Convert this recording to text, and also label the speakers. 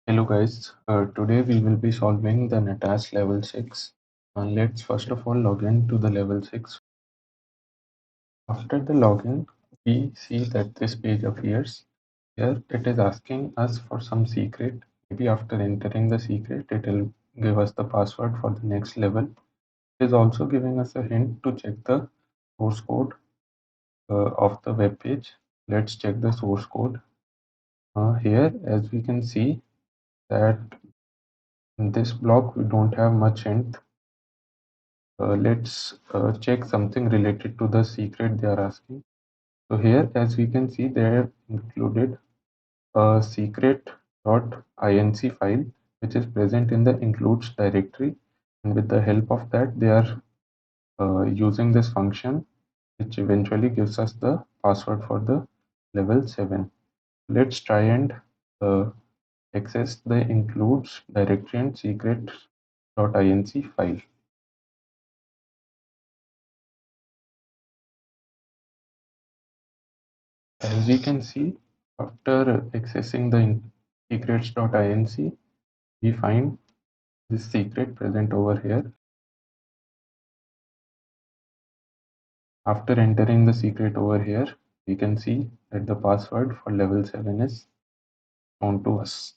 Speaker 1: Hello guys, today we will be solving the Natas level 6. Let's first of all log in to the level 6. After the login, we see that this page appears. Here it is asking us for some secret. Maybe after entering the secret, it will give us the password for the next level. It is also giving us a hint to check the source code of the web page. Let's check the source code. Here, as we can see that in this block, we don't have much hint. Let's check something related to the secret they are asking. So here, as we can see, they have included a secret.inc file, which is present in the includes directory. And with the help of that, they are using this function, which eventually gives us the password for the level 7. Let's try and uh, access the includes directory and secret.inc file. As we can see, after accessing the secrets.inc, we find this secret present over here. After entering the secret over here, we can see that the password for level 7 is shown to us.